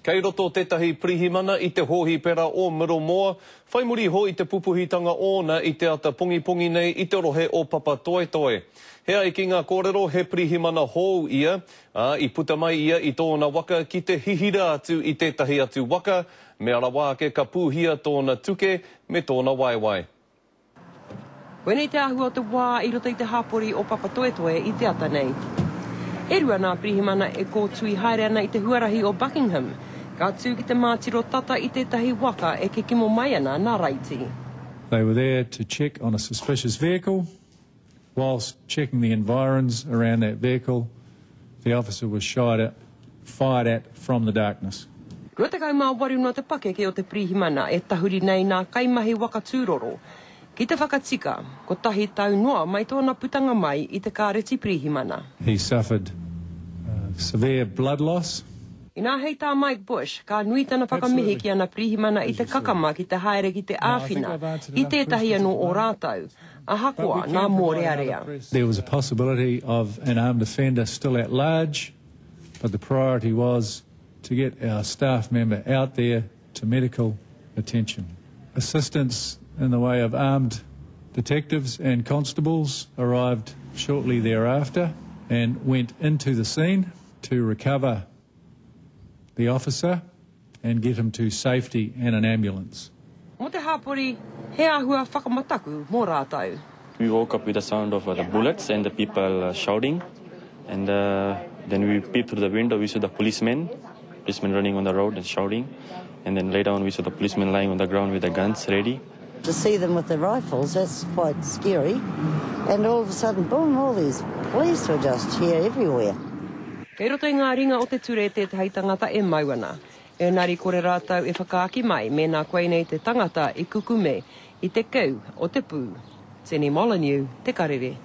Kei roto tētahi pirihimana I te hohi pera o Miromoa, whai muri ho I te pupuhitanga ona I te ata pongi nei I te rohe o Papa Toetoe. Hea I ki ngā kōrero he pirihimana hou ia, I puta mai ia I tōna waka ki te hihira atu I tētahi atu waka, me ara wāke ka pūhia tōna tuke me tōna waiwai. Koenei te ahua o te wā I roto I te hapori o Papa Toetoe I te ata nei. E rua nā pirihimana e kōtui haere ana I te huarahi o Buckingham, ka tū ki te mātiro tata I tētahi waka e ke kimo mai ana nā raiti. They were there to check on a suspicious vehicle. Whilst checking the environs around that vehicle, the officer was fired at from the darkness. Kua te kaumā waru no te pakeke o te pirihimana e tahuri nei nā kaimahi waka tūroro. Ki te whakatika, ko tahi tau noa mai tōna putanga mai I te kāreti pirihimana. He suffered severe blood loss. I nā hei tā Mike Bush, ka nui tana whakamihi ki ana pirihimana I te kakama ki te haere ki te āwhina, I tētahi anō o rātau, a hakoa nā mōrearea. There was a possibility of an armed offender still at large, but the priority was to get our staff member out there to medical attention. Assistance in the way of armed detectives and constables arrived shortly thereafter and went into the scene to recover the officer and get him to safety and an ambulance. Mo te hapori, he ahua whakamataku mō rātau. We woke up with the sound of the bullets and the people shouting, and then we peeped through the window, we saw the policemen running on the road and shouting, and then later on we saw the policemen lying on the ground with the guns ready. To see them with the rifles, that's quite scary, and all of a sudden, boom, all these police were just here everywhere. Kei roto I ngā ringa o te ture tētahi tangata e mauana. E nari kore rātau e whakaaki mai me nā koe nei te tangata I kukume I te kau o te pū. Tēnei Molyneux, te karere.